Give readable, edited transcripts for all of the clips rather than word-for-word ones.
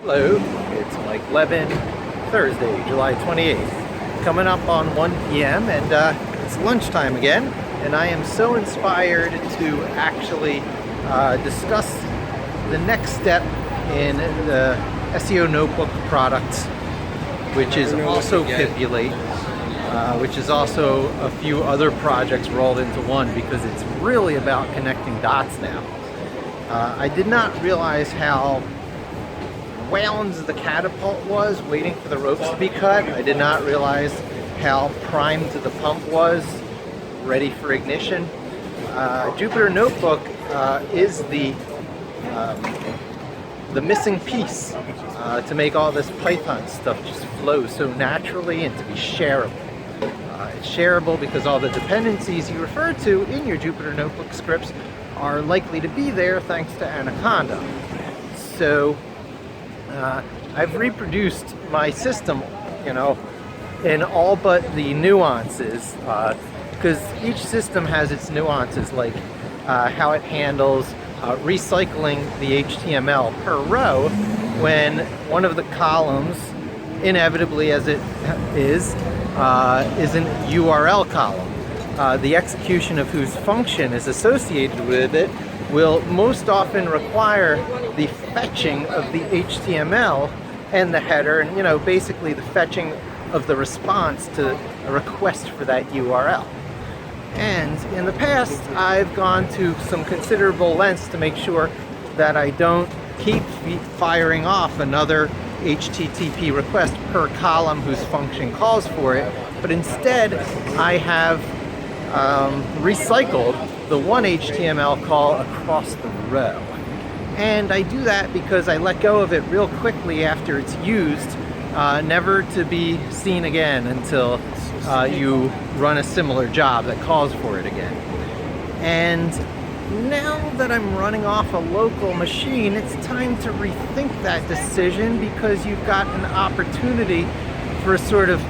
Hello, it's Mike Levin, Thursday, July 28th. Coming up on 1 p.m. and it's lunchtime again, and I am so inspired to actually discuss the next step in the SEO notebook product, which is also Pipulate, which is also a few other projects rolled into one, because it's really about connecting dots now. I did not realize how wound the catapult was waiting for the ropes to be cut. I did not realize how primed the pump was ready for ignition. Jupyter Notebook is the missing piece to make all this Python stuff just flow so naturally and to be shareable. It's shareable because all the dependencies you refer to in your Jupyter Notebook scripts are likely to be there thanks to Anaconda. So I've reproduced my system, in all but the nuances, because each system has its nuances, like how it handles recycling the HTML per row when one of the columns, inevitably as it is an URL column. The execution of whose function is associated with it will most often require the fetching of the HTML and the header, and basically the fetching of the response to a request for that URL. And in the past, I've gone to some considerable lengths to make sure that I don't keep firing off another HTTP request per column whose function calls for it, but instead I have recycled the one HTML call across the row. And I do that because I let go of it real quickly after it's used, never to be seen again until you run a similar job that calls for it again. And now that I'm running off a local machine, it's time to rethink that decision, because you've got an opportunity for a sort of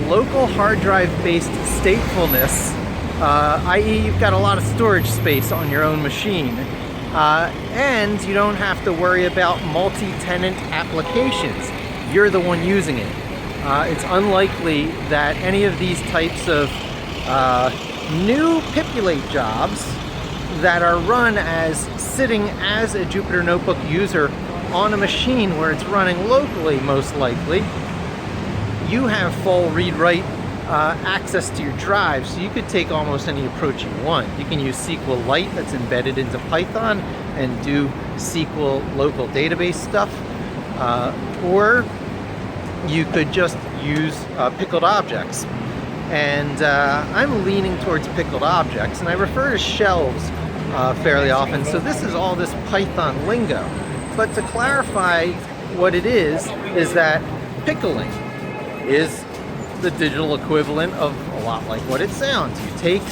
local hard drive based statefulness, i.e. you've got a lot of storage space on your own machine, and you don't have to worry about multi-tenant applications. You're the one using it. It's unlikely that any of these types of new Pipulate jobs that are run as sitting as a Jupyter Notebook user on a machine where it's running locally, most likely, you have full read-write access to your drive, so you could take almost any approach you want. You can use SQLite that's embedded into Python and do SQL local database stuff, or you could just use Pickled Objects. And I'm leaning towards Pickled Objects, and I refer to shelves fairly often, so this is all this Python lingo. But to clarify what it is that pickling is the digital equivalent of a lot like what it sounds. You take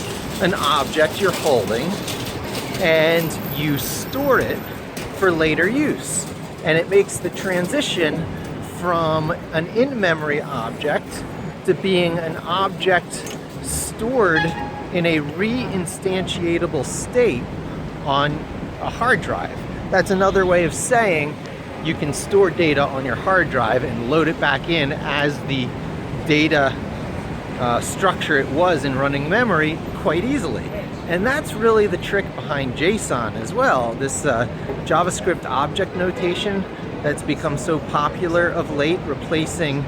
an object you're holding and you store it for later use, and it makes the transition from an in-memory object to being an object stored in a re-instantiatable state on a hard drive. That's another way of saying you can store data on your hard drive and load it back in as the data structure it was in running memory quite easily. And that's really the trick behind JSON as well, this JavaScript object notation that's become so popular of late, replacing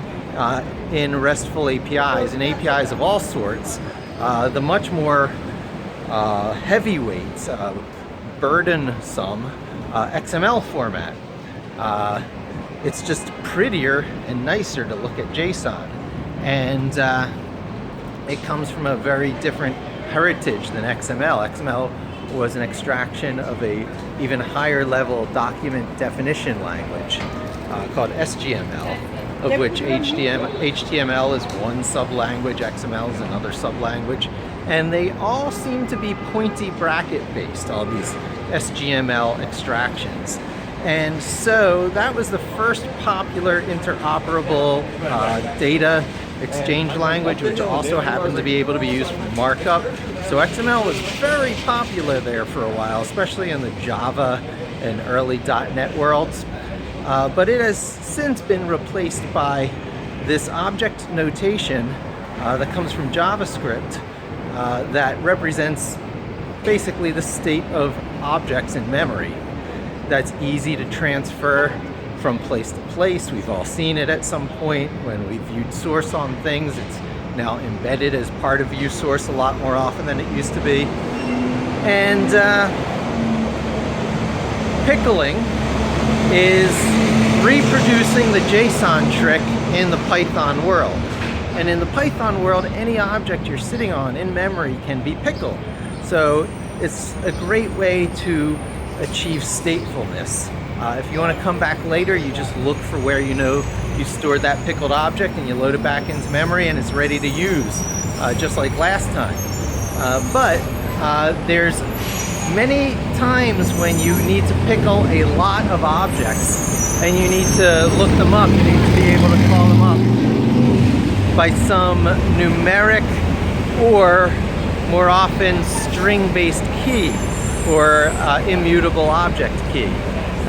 in RESTful APIs and APIs of all sorts, the much more heavyweight, burdensome XML format. It's just prettier and nicer to look at JSON, and it comes from a very different heritage than XML. XML was an extraction of a even higher level document definition language called SGML, of which HTML is one sublanguage, XML is another sublanguage, and they all seem to be pointy bracket based, all these SGML extractions. And so that was the first popular interoperable data exchange language, which also happened to be able to be used for markup. So XML was very popular there for a while, especially in the Java and early .NET worlds. but it has since been replaced by this object notation that comes from JavaScript that represents basically the state of objects in memory. That's easy to transfer from place to place. We've all seen it at some point when we viewed source on things. It's now embedded as part of view source a lot more often than it used to be. And pickling is reproducing the JSON trick in the Python world. And in the Python world, any object you're sitting on in memory can be pickled. So it's a great way to achieve statefulness. If you want to come back later, you just look for where you know you stored that pickled object and you load it back into memory and it's ready to use, just like last time. But there's many times when you need to pickle a lot of objects and you need to look them up. You need to be able to call them up by some numeric or more often string-based key or immutable object key.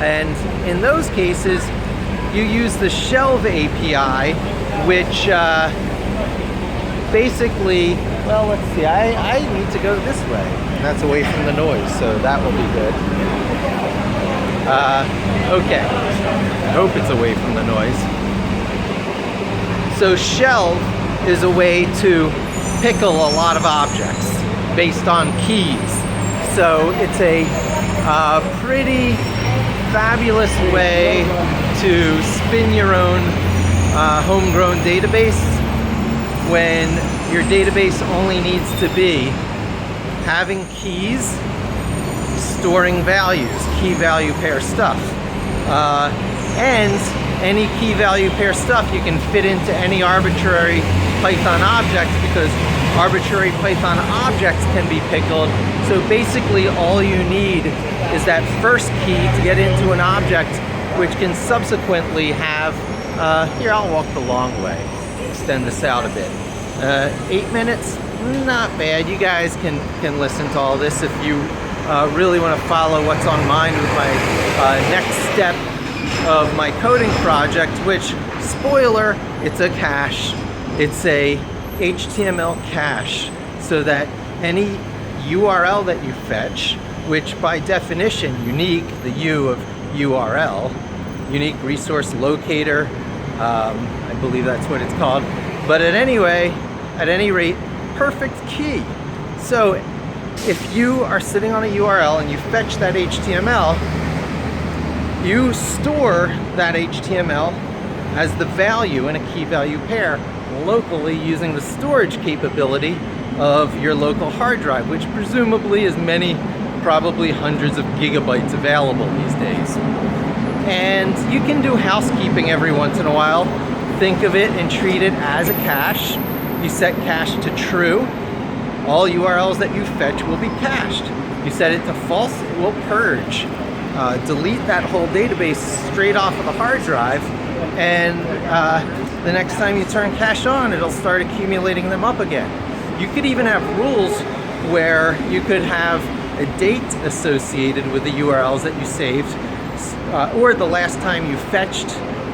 And in those cases, you use the shelve API, which basically, well, let's see, I need to go this way. And that's away from the noise, so that will be good. Okay, I hope it's away from the noise. So shelve is a way to pickle a lot of objects based on keys. So it's a pretty fabulous way to spin your own homegrown database when your database only needs to be having keys, storing values, key value pair stuff. And any key value pair stuff you can fit into any arbitrary Python object because arbitrary Python objects can be pickled. So basically all you need is that first key to get into an object, which can subsequently have, here I'll walk the long way, extend this out a bit. 8 minutes, not bad. You guys can listen to all this if you really want to follow what's on mind with my next step of my coding project, which, spoiler, it's a cache. It's a HTML cache, so that any URL that you fetch, which by definition, unique, the U of URL, unique resource locator, I believe that's what it's called, but at any rate, perfect key. So if you are sitting on a URL and you fetch that HTML, you store that HTML as the value in a key value pair locally using the storage capability of your local hard drive, which presumably is many, probably hundreds of gigabytes available these days. And you can do housekeeping every once in a while. Think of it and treat it as a cache. You set cache to true. All URLs that you fetch will be cached. You set it to false, it will purge. Delete that whole database straight off of the hard drive, and the next time you turn cache on, it'll start accumulating them up again. You could even have rules where you could have a date associated with the URLs that you saved, or the last time you fetched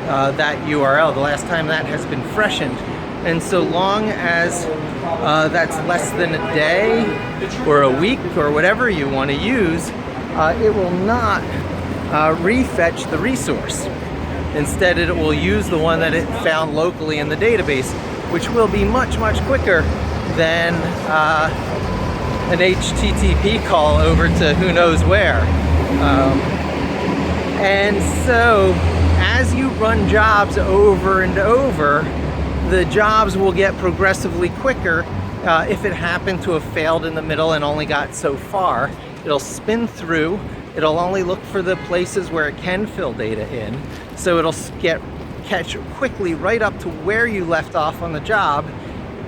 that URL, the last time that has been freshened. And so long as that's less than a day or a week or whatever you want to use, it will not refetch the resource. Instead, it will use the one that it found locally in the database, which will be much, much quicker than an HTTP call over to who knows where. And so as you run jobs over and over, the jobs will get progressively quicker. If it happened to have failed in the middle and only got so far, it'll spin through. It'll only look for the places where it can fill data in. So it'll catch quickly right up to where you left off on the job.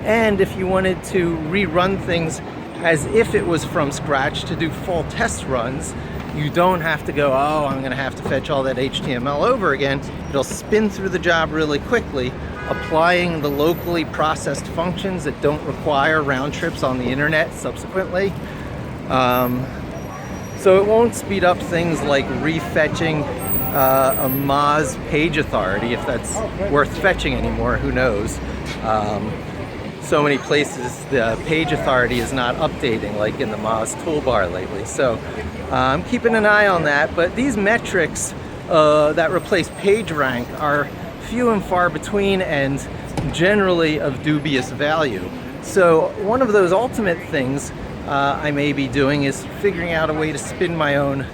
And if you wanted to rerun things as if it was from scratch to do full test runs, you don't have to go, oh, I'm gonna have to fetch all that HTML over again. It'll spin through the job really quickly, applying the locally processed functions that don't require round trips on the internet subsequently. So it won't speed up things like refetching a Moz page authority, if that's worth fetching anymore, who knows. So many places the page authority is not updating, like in the Moz toolbar lately. So I'm keeping an eye on that, but these metrics that replace PageRank are few and far between and generally of dubious value. So one of those ultimate things I may be doing is figuring out a way to spin my own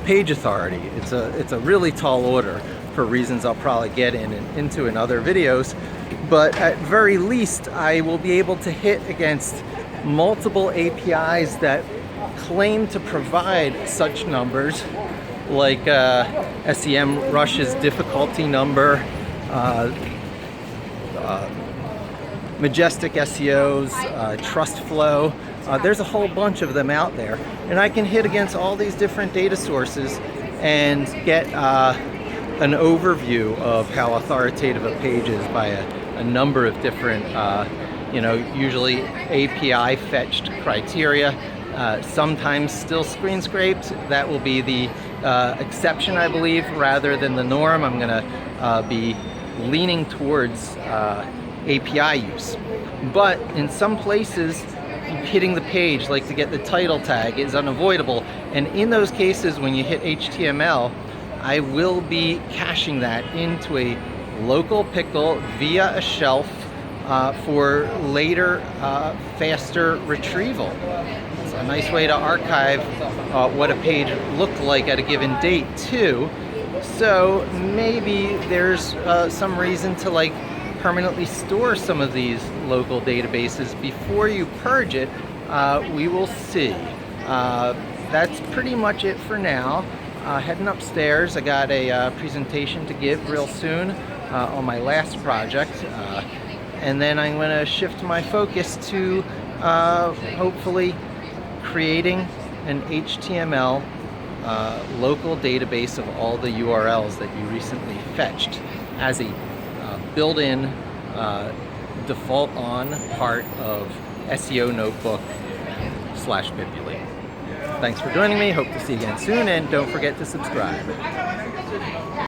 page authority. It's a really tall order for reasons I'll probably get into in other videos, but at very least I will be able to hit against multiple APIs that claim to provide such numbers, like SEMrush's difficulty number, Majestic SEO's TrustFlow. There's a whole bunch of them out there, and I can hit against all these different data sources and get an overview of how authoritative a page is by a number of different, usually API fetched criteria. Sometimes still screen scraped. That will be the exception, I believe, rather than the norm. I'm going to be leaning towards API use. But in some places, hitting the page, like to get the title tag, is unavoidable. And in those cases, when you hit HTML, I will be caching that into a local pickle via a shelf for later, faster retrieval. It's a nice way to archive what a page looked like at a given date too. So maybe there's some reason to like permanently store some of these local databases before you purge it. We will see. That's pretty much it for now. Heading upstairs, I got a presentation to give real soon on my last project, and then I'm going to shift my focus to hopefully creating an HTML local database of all the URLs that you recently fetched as a built-in default on part of SEO Notebook /Bibulate. Thanks for joining me. Hope to see you again soon, and don't forget to subscribe.